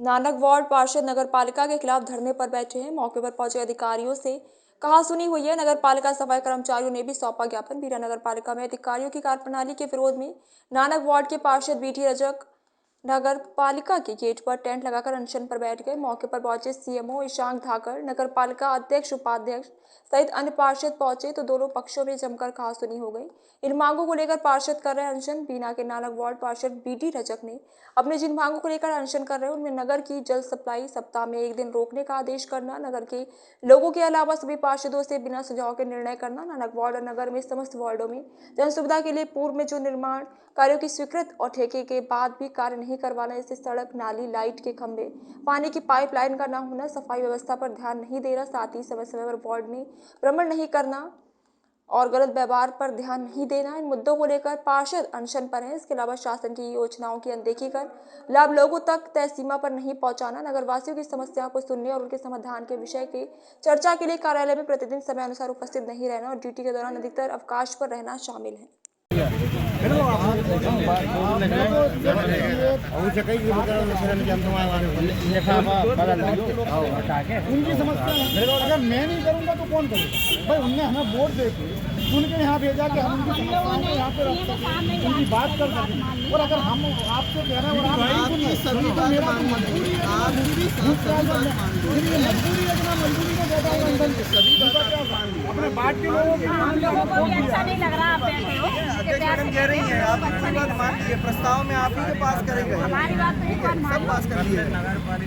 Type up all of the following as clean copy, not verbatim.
Nanak ward पार्षद नगर पालिका के खिलाफ धरने पर बैठे हैं। मौके पर पहुंचे अधिकारियों से कहासुनी हुई है। नगर पालिका सफाई कर्मचारियों ने भी सौंपा ज्ञापन। बीरा नगर पालिका में अधिकारियों की कार्यप्रणाली के विरोध में नानक वार्ड के पार्षद बीटी रजक नगर पालिका के गेट पर टेंट लगाकर अनशन पर बैठ गए। मौके पर पहुंचे सीएमओ ईशांक धाकर, नगर पालिका अध्यक्ष उपाध्यक्ष सहित अन्य पार्षद पहुंचे तो दोनों पक्षों में जमकर कहासुनी हो गई। इन मांगों को लेकर पार्षद कर रहे अनशन। बीना के नानक वार्ड पार्षद बीटी रजक ने अपने जिन मांगों को लेकर अनशन कर रहे हैं उनमें नगर की जल सप्लाई सप्ताह में एक दिन रोकने का आदेश करना, नगर के लोगों के अलावा सभी पार्षदों से बिना सुझाव के निर्णय करना, नानक वार्ड और नगर में समस्त वार्डों में जन सुविधा के लिए पूर्व में जो निर्माण कार्यों की स्वीकृत और ठेके के बाद भी कार्य नहीं करवाना, जैसे सड़क, नाली, लाइट के खंभे, पानी की पाइपलाइन का न होना, सफाई व्यवस्था पर ध्यान नहीं देना, साथ ही समय समय पर वार्ड में भ्रमण नहीं करना और गलत व्यवहार पर ध्यान नहीं देना। इन मुद्दों को लेकर पार्षद अनशन पर हैं। इसके अलावा शासन की योजनाओं की अनदेखी कर लाभ लोगों तक तय सीमा पर नहीं पहुंचाना, नगरवासियों की समस्याओं को सुनने और उनके समाधान के विषय के चर्चा के लिए कार्यालय में प्रतिदिन समय अनुसार उपस्थित नहीं रहना और ड्यूटी के दौरान अधिकतर अवकाश पर रहना शामिल है। उनकी समस्या अगर मैं नहीं करूंगा तो कौन करेगा भाई। उनने हमें वोट दे के उनके यहाँ भेजा कि हम उनकी समस्याओं को यहाँ पे रख सकें, उनकी बात कर सकें। और अगर हम आपसे कह रहे हैं और आप नहीं सुन रहे तो मेरा तो मजबूरी है, मजबूरी है कि मैं मजबूरी में बैठा हूँ अंदर के सभी अपने बात के लोगों के लिए अच्छा नहीं लग रहा। आप बैठे हो कह रही हैं आप अपनी बात मान लीजिए, प्रस्ताव में आप ही के पास करेंगे, हमारी बात नहीं सब पास कर लिए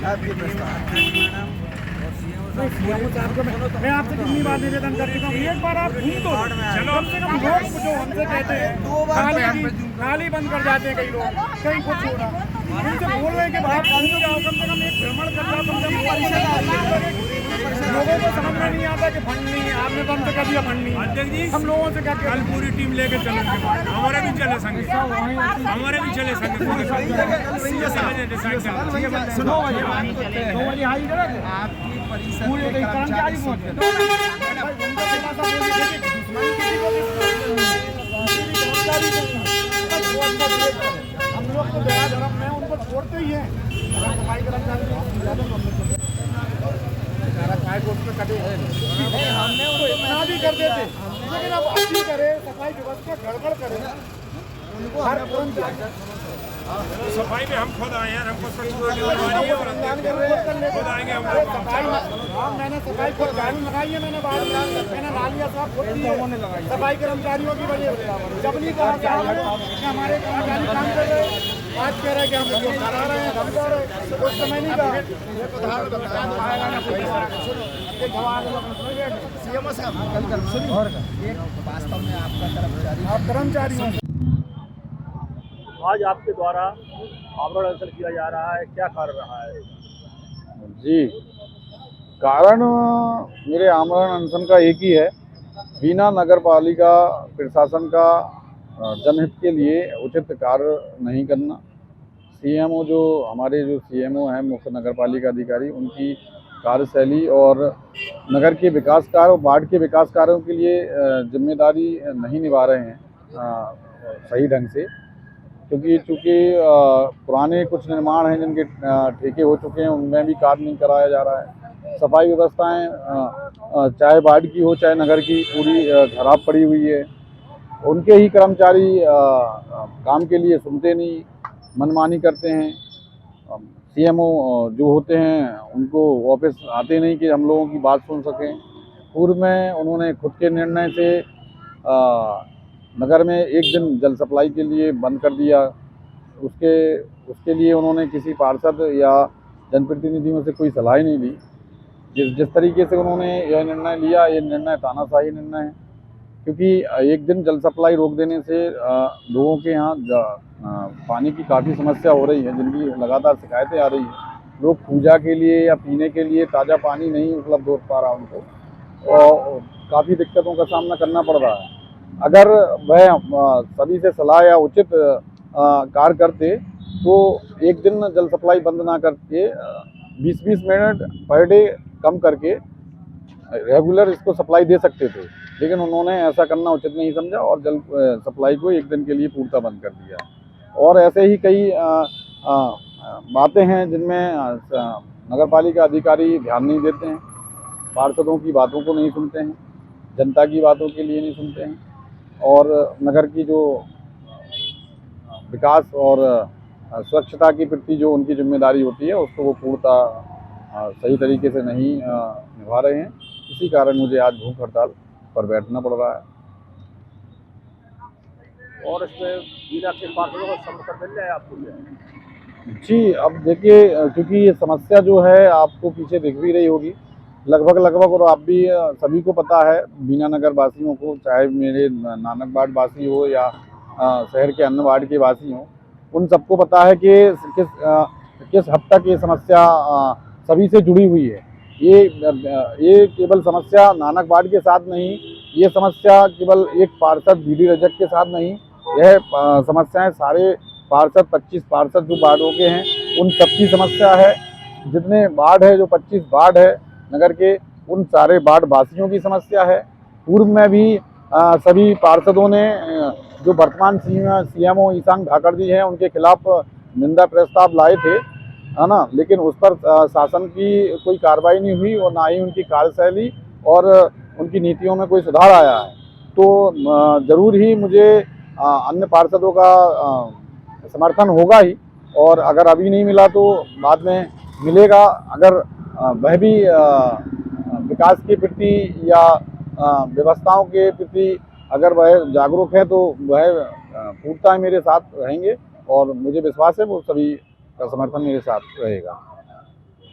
आपके प्रस्ताव। मैं आपसे कितनी बार निवेदन कर चुका हूँ, एक बार आप घूम तो कम से कम लोग जो हमसे कहते हैं नाली बंद कर जाते हैं, कई लोग कहीं कुछ हो रहा उनसे बोल रहे हैं कि आप घूम जाओ, कम से कम एक भ्रमण कर जाओ, कम से कम लोगों को समझ में नहीं आता कि फंड नहीं है। आपने तो हमसे कह दिया फंड नहीं। अध्यक्ष जी हम लोगों से क्या कल पूरी टीम लेके चलेंगे, हमारे भी चले संग, हमारे भी चले संग। सुनो पूरे कर्मचारी हम लोग तो दया धर्म में उनको छोड़ते ही हैं। सफाई कर्मचारी कटे हमने उनको इतना भी कर देते, लेकिन अब अच्छी करे, सफाई व्यवस्था गड़बड़ करे उनको हर सफाई में हम खुद आए हैं, हमको खुद आएंगे हम सफाई। मैंने सफाई खुद गाड़ी लगाई है, मैंने नालियाँ साफ खुद दी है सफाई कर्मचारियों की वजह से। जब नहीं कहा कि हमारे कर्मचारी काम कर रहे हैं, आज कह रहे हैं कि हम लोग करा रहे हैं, धमका रहे हैं, कुछ समय नहीं कहा। सीएमओ साहब वास्तव में आपका कर्मचारी आप कर्मचारी हैं। आज आपके द्वारा आवरण अनशन किया जा रहा है, क्या कारण रहा है? जी, कारण मेरे आमरण अनशन का एक ही है, बीना नगर पालिका प्रशासन का जनहित के लिए उचित कार्य नहीं करना। सीएमओ जो हमारे जो सीएमओ हैं, मुख्य नगर पालिका अधिकारी, उनकी कार्यशैली और नगर के विकास कार्य और वार्ड के विकास कार्यों के लिए जिम्मेदारी नहीं निभा रहे हैं सही ढंग से, क्योंकि चूँकि पुराने कुछ निर्माण हैं जिनके ठेके हो चुके हैं, उनमें भी कार्य नहीं कराया जा रहा है। सफाई व्यवस्थाएं चाहे वार्ड की हो चाहे नगर की, पूरी खराब पड़ी हुई है। उनके ही कर्मचारी काम के लिए सुनते नहीं, मनमानी करते हैं। सीएमओ जो होते हैं उनको ऑफिस आते नहीं कि हम लोगों की बात सुन सकें। पूर्व में उन्होंने खुद के निर्णय से नगर में एक दिन जल सप्लाई के लिए बंद कर दिया। उसके लिए उन्होंने किसी पार्षद या जनप्रतिनिधियों से कोई सलाह नहीं ली। जिस तरीके से उन्होंने यह निर्णय लिया, ये निर्णय तानाशाही निर्णय है, क्योंकि एक दिन जल सप्लाई रोक देने से लोगों के यहाँ पानी की काफ़ी समस्या हो रही है, जिनकी लगातार शिकायतें आ रही हैं। लोग पूजा के लिए या पीने के लिए ताज़ा पानी नहीं उपलब्ध हो पा रहा उनको, और काफ़ी दिक्कतों का सामना करना पड़ रहा है। अगर वह सभी से सलाह या उचित कार्य करते तो एक दिन जल सप्लाई बंद ना करके 20-20 मिनट पर डे कम करके रेगुलर इसको सप्लाई दे सकते थे, लेकिन उन्होंने ऐसा करना उचित नहीं समझा और जल सप्लाई को एक दिन के लिए पूर्णतः बंद कर दिया। और ऐसे ही कई बातें हैं जिनमें नगर पालिका अधिकारी ध्यान नहीं देते हैं, पार्षदों की बातों को नहीं सुनते हैं, जनता की बातों के लिए नहीं सुनते हैं और नगर की जो विकास और स्वच्छता के प्रति जो उनकी जिम्मेदारी होती है उसको वो पूर्णतः सही तरीके से नहीं निभा रहे हैं। इसी कारण मुझे आज भूख हड़ताल पर बैठना पड़ रहा है। और इसमें बीना के पार्षदों का समर्थन मिल रहा है आपको क्या? जी, अब देखिए क्योंकि ये समस्या जो है आपको पीछे दिख भी रही होगी लगभग और आप भी सभी को पता है, बीना नगर वासियों को, चाहे मेरे नानक वार्ड वासी हो या शहर के अन्य वार्ड के वासी हों, उन सबको पता है कि किस हद तक ये समस्या सभी से जुड़ी हुई है। ये केवल समस्या नानक वार्ड के साथ नहीं, ये समस्या केवल एक पार्षद बीडी रजक के साथ नहीं, यह समस्याएं सारे पार्षद 25 पार्षद जो वार्डों के हैं उन सबकी समस्या है। जितने वार्ड है, जो 25 वार्ड है नगर के, उन सारे वार्ड वासियों की समस्या है। पूर्व में भी सभी पार्षदों ने जो वर्तमान सीएमओ ईशान धाकड़ जी हैं उनके खिलाफ निंदा प्रस्ताव लाए थे, है ना, लेकिन उस पर शासन की कोई कार्रवाई नहीं हुई और ना ही उनकी कार्यशैली और उनकी नीतियों में कोई सुधार आया है। तो जरूर ही मुझे अन्य पार्षदों का समर्थन होगा ही, और अगर अभी नहीं मिला तो बाद में मिलेगा। अगर वह भी विकास के प्रति या व्यवस्थाओं के प्रति अगर वह जागरूक है तो वह पूर्णतः मेरे साथ रहेंगे और मुझे विश्वास है वो सभी का समर्थन मेरे साथ रहेगा।